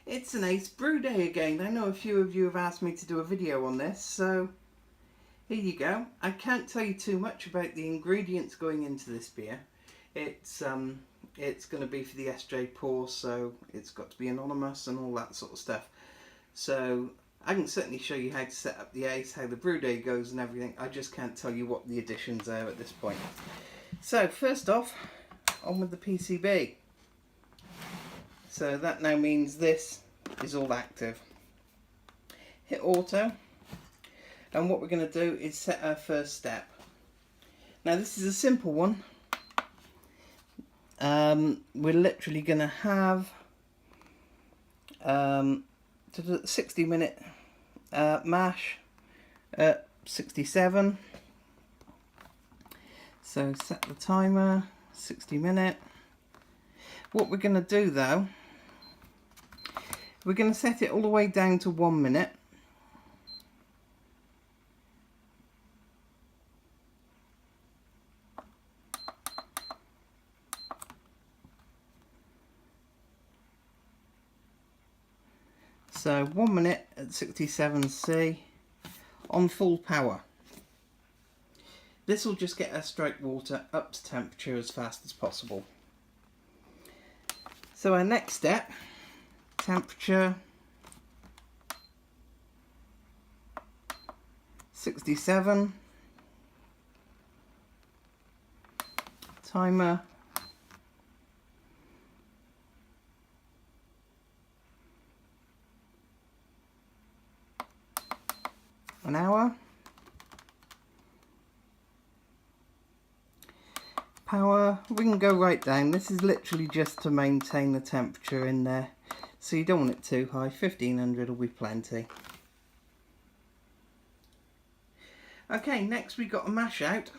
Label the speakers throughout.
Speaker 1: It's an Ace Brew Day again. I know a few of you have asked me to do a video on this, so here you go. I can't tell you too much about the ingredients going into this beer. It's going to be for the SJ pour, so it's got to be anonymous and all that sort of stuff. So I can certainly show you how to set up the Ace, how the brew day goes and everything. I just can't tell you what the additions are at this point. So first off, on with the PCB. So that now means this is all active. Hit auto, and what we're going to do is set our first step. Now this is a simple one. We're literally going to have 60-minute mash at 67. So set the timer, 60-minute. What we're going to do though, we're going to set it all the way down to 1 minute. So 1 minute at 67C on full power. This will just get our strike water up to temperature as fast as possible. So our next step, temperature 67, timer 1 hour, power, we can go right down. This is literally just to maintain the temperature in there, so you don't want it too high. 1500 will be plenty. Okay, next we got a mash out,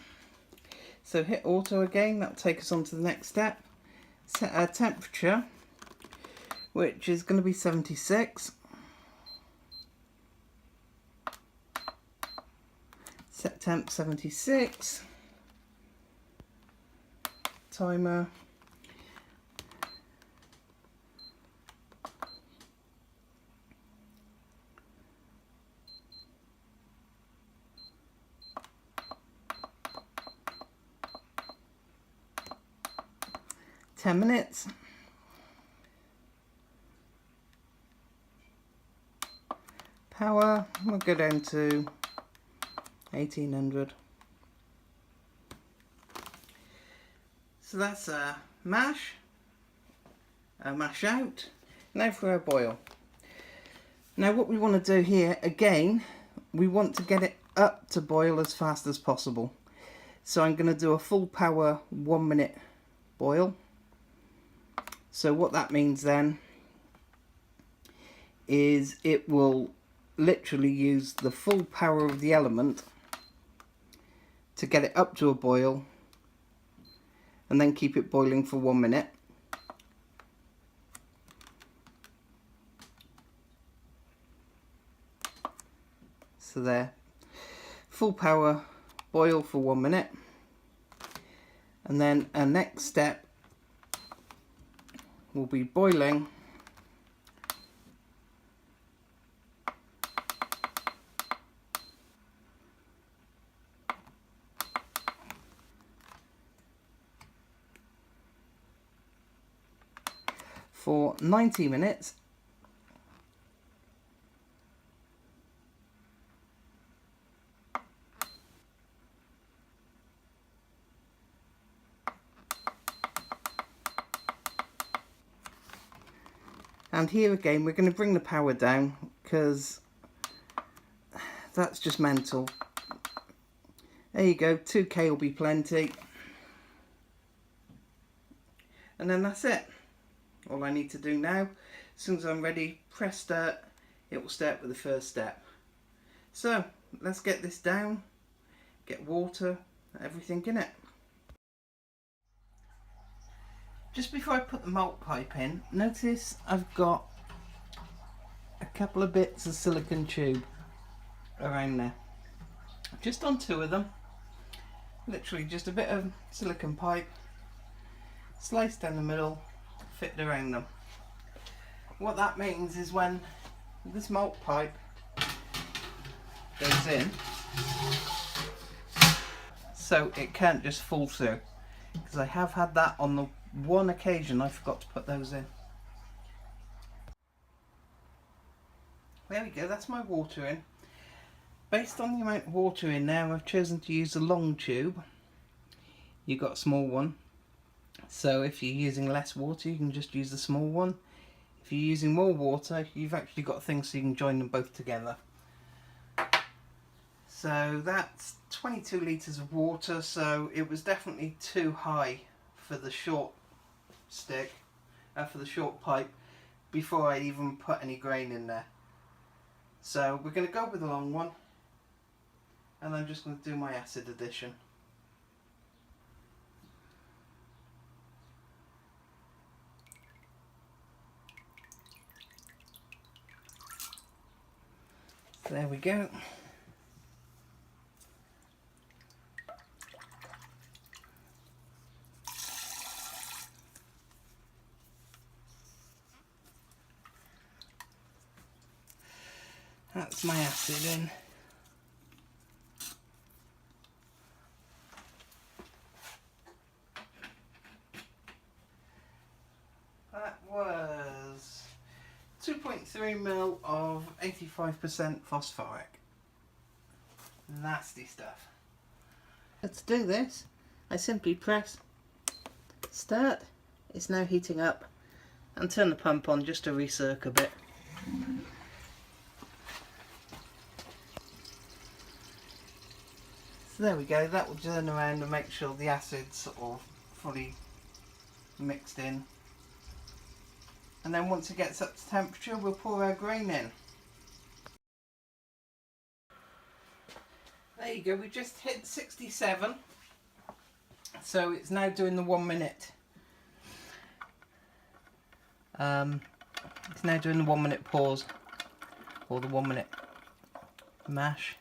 Speaker 1: so hit auto again. That'll take us on to the next step. Set our temperature, which is going to be 76. Set temp 76, timer 10 minutes. Power, we'll go down to 1800. So that's a mash out. Now for our boil. Now what we want to do here, again, we want to get it up to boil as fast as possible. So I'm going to do a full power 1 minute boil. So what that means then is it will literally use the full power of the element to get it up to a boil and then keep it boiling for 1 minute. So there, full power boil for 1 minute, and then our next step will be boiling for 90 minutes. And here again we're going to bring the power down because that's just mental. There you go, 2K will be plenty. And then that's it. All I need to do now, as soon as I'm ready, press start, it will start with the first step. So let's get this down, get water, everything in it. Just before I put the malt pipe in, notice I've got a couple of bits of silicone tube around there. Just on 2 of them, literally just a bit of silicone pipe, sliced down the middle, fit around them. What that means is when this malt pipe goes in, so it can't just fall through, because I have had that on the one occasion I forgot to put those in. There we go, that's my water in. Based on the amount of water in there, I've chosen to use a long tube. You've got a small one, so if you're using less water you can just use the small one. If you're using more water, you've actually got things so you can join them both together. So that's 22 litres of water, so it was definitely too high for the short stick, for the short pipe, before I even put any grain in there. So we're going to go with the long one, and I'm just going to do my acid addition. There we go. That's my acid in. That was 2.3 ml of 85% phosphoric. Nasty stuff. Let's do this. I simply press start. It's now heating up, and turn the pump on just to recirc a bit. So there we go, that will turn around and make sure the acid's sort of fully mixed in. And then once it gets up to temperature, we'll pour our grain in. There you go, we just hit 67. So it's now doing the 1 minute. It's now doing the 1 minute pause, or the 1 minute mash.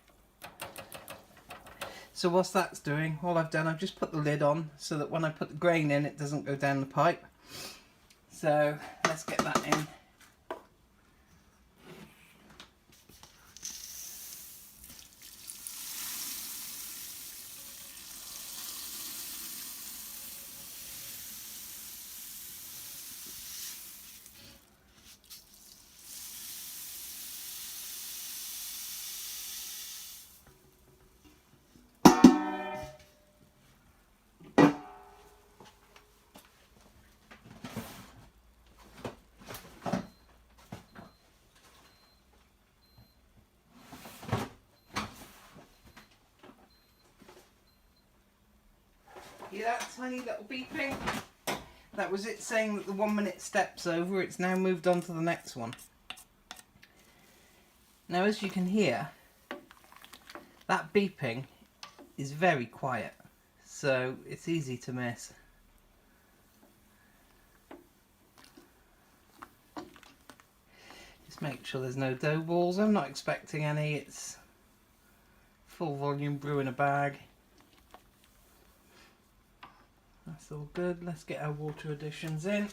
Speaker 1: So whilst that's doing, all I've done, I've just put the lid on so that when I put the grain in, it doesn't go down the pipe. So let's get that in. Hear that tiny little beeping? That was it saying that the 1 minute step's over. It's now moved on to the next one. Now, as you can hear, that beeping is very quiet, so it's easy to miss. Just make sure there's no dough balls. I'm not expecting any. It's full volume brew in a bag. That's all good. Let's get our water additions in.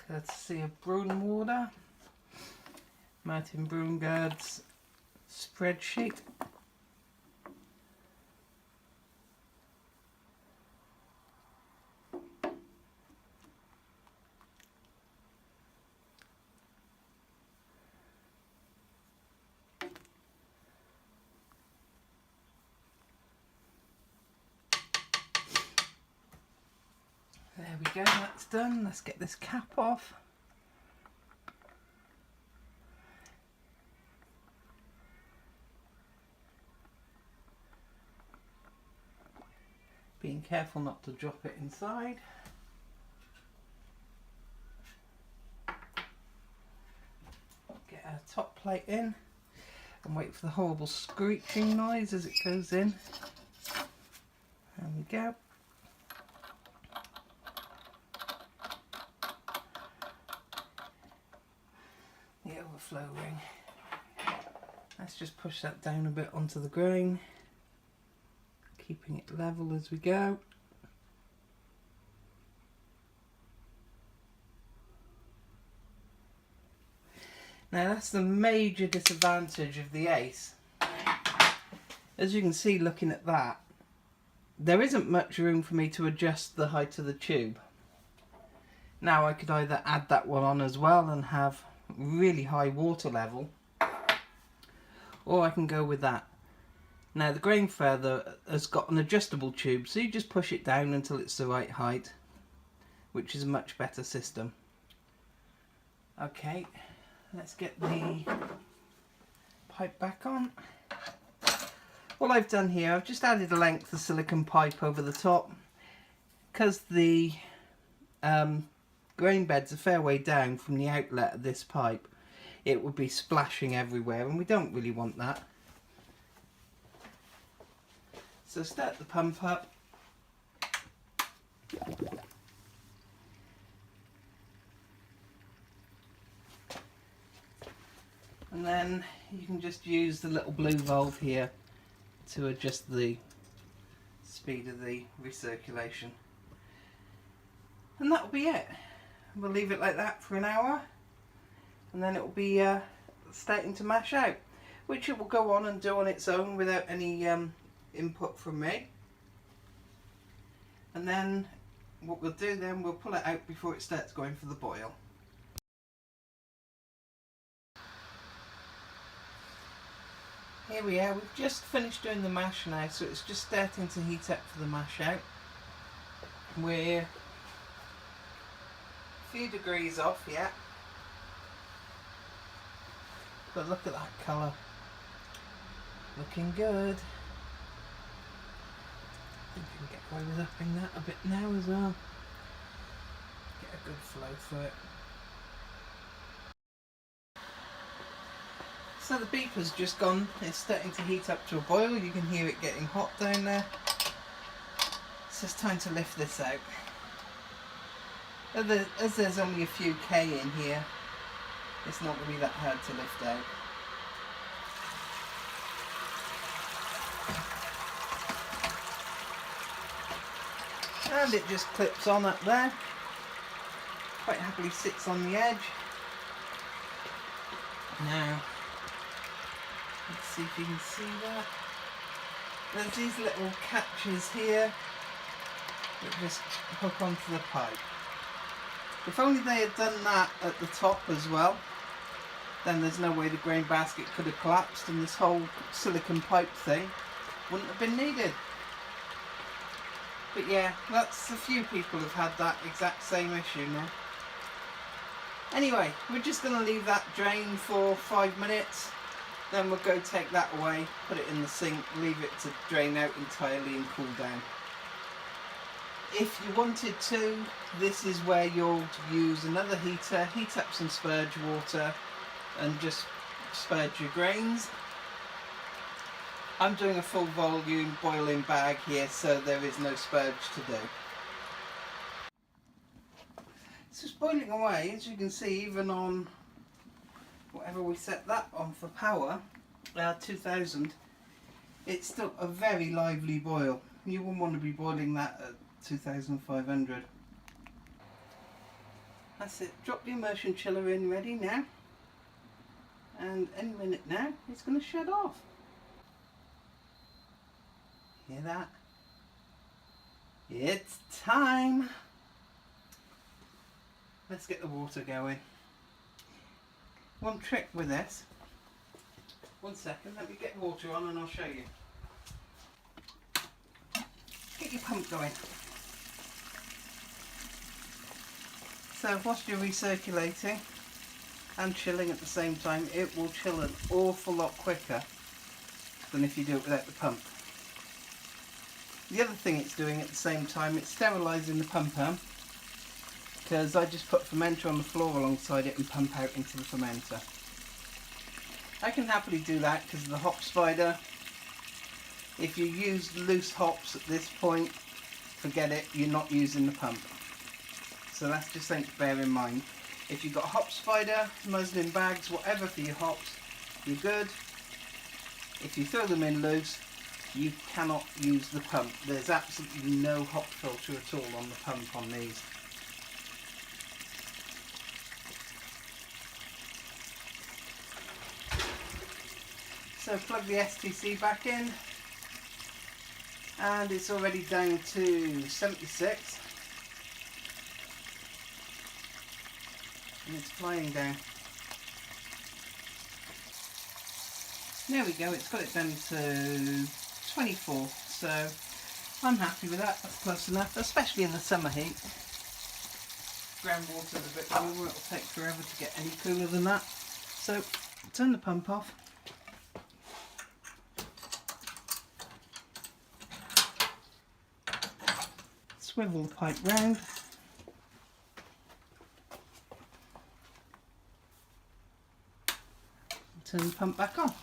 Speaker 1: Courtesy of Brew water. Martin Brungard's spreadsheet. There we go, that's done. Let's get this cap off. Being careful not to drop it inside. Get our top plate in and wait for the horrible screeching noise as it goes in. There we go. The overflow ring. Let's just push that down a bit onto the grain. keeping it level as we go. Now that's the major disadvantage of the Ace. As you can see looking at that, there isn't much room for me to adjust the height of the tube. Now I could either add that one on as well and have really high water level, or I can go with that. Now the grain feather has got an adjustable tube, so you just push it down until it's the right height, which is a much better system. Okay, let's get the pipe back on. All I've done here, I've just added a length of silicone pipe over the top, because the grain bed's a fair way down from the outlet of this pipe. It would be splashing everywhere and we don't really want that. So start the pump up. And then you can just use the little blue valve here to adjust the speed of the recirculation. And that'll be it. We'll leave it like that for an hour and then it will be starting to mash out, which it will go on and do on its own without any input from me. And then what we'll do then, we'll pull it out before it starts going for the boil. Here we are, we've just finished doing the mash now, so it's just starting to heat up for the mash out. We're a few degrees off yet, but look at that colour, looking good. I think I can get away with upping that a bit now as well, get a good flow through it. So the beeper's just gone, it's starting to heat up to a boil, you can hear it getting hot down there. So it's time to lift this out. As there's only a few K in here, it's not going to be that hard to lift out. And it just clips on up there, quite happily sits on the edge. Now, let's see if you can see that. There's these little catches here that just hook onto the pipe. If only they had done that at the top as well, then there's no way the grain basket could have collapsed and this whole silicone pipe thing wouldn't have been needed. But yeah, that's a few people have had that exact same issue now. Anyway, we're just going to leave that drain for 5 minutes. Then we'll go take that away, put it in the sink, leave it to drain out entirely and cool down. If you wanted to, this is where you'll use another heater, heat up some spurge water and just spurge your grains. I'm doing a full volume boiling bag here, so there is no spurge to do. It's just boiling away, as you can see, even on whatever we set that on for power, 2000, it's still a very lively boil. You wouldn't want to be boiling that at 2500. That's it, drop the immersion chiller in ready now, and any minute now it's going to shut off. Hear that? It's time! Let's get the water going. One trick with this, one second, let me get water on and I'll show you. Get your pump going. So whilst you're recirculating and chilling at the same time, it will chill an awful lot quicker than if you do it without the pump. The other thing it's doing at the same time, it's sterilising the pump arm, because I just put fermenter on the floor alongside it and pump out into the fermenter. I can happily do that because of the hop spider. If you use loose hops at this point, forget it, you're not using the pump. So that's just something to bear in mind. If you've got a hop spider, muslin bags, whatever for your hops, you're good. If you throw them in loose, you cannot use the pump. There's absolutely no hop filter at all on the pump on these. So plug the STC back in, and it's already down to 76, and it's flying down. There we go, it's got it down to 24, so I'm happy with that. That's close enough, especially in the summer heat. Groundwater's a bit cooler, it'll take forever to get any cooler than that. So turn the pump off. Swivel the pipe round. Turn the pump back on.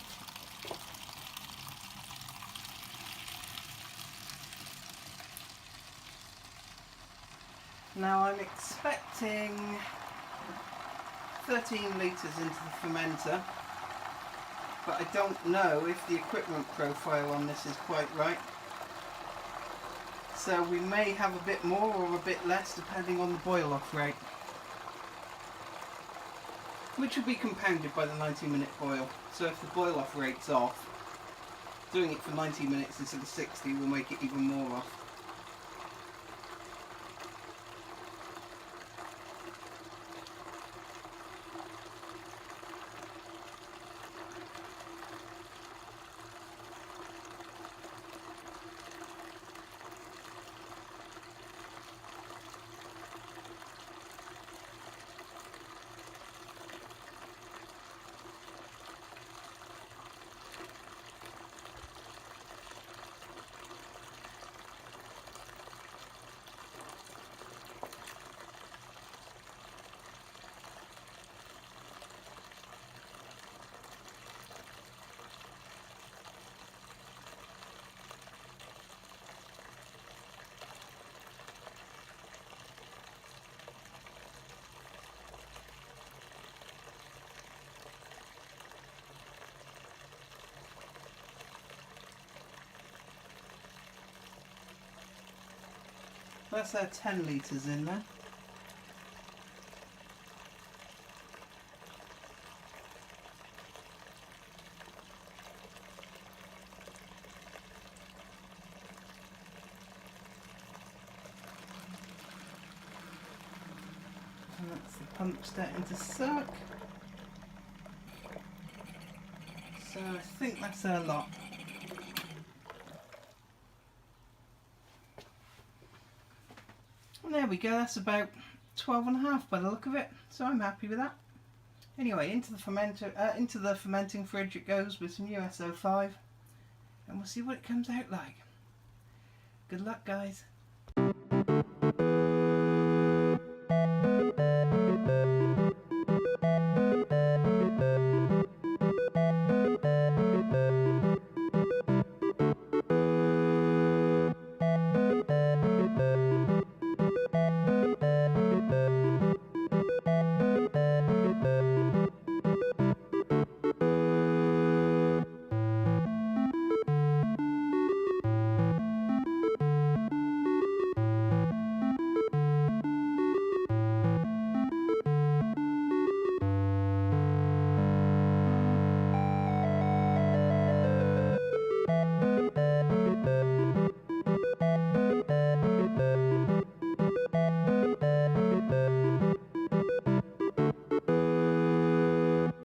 Speaker 1: Now I'm expecting 13 litres into the fermenter, but I don't know if the equipment profile on this is quite right. So we may have a bit more or a bit less depending on the boil off rate, which will be compounded by the 90-minute boil. So if the boil off rate's off, doing it for 90 minutes instead of 60 will make it even more off. That's our 10 litres in there. And that's the pump starting to suck. So I think that's our lot. And there we go, that's about 12.5 by the look of it, so I'm happy with that. Anyway, into the fermenter, into the fermenting fridge it goes with some USO5, and we'll see what it comes out like. Good luck, guys.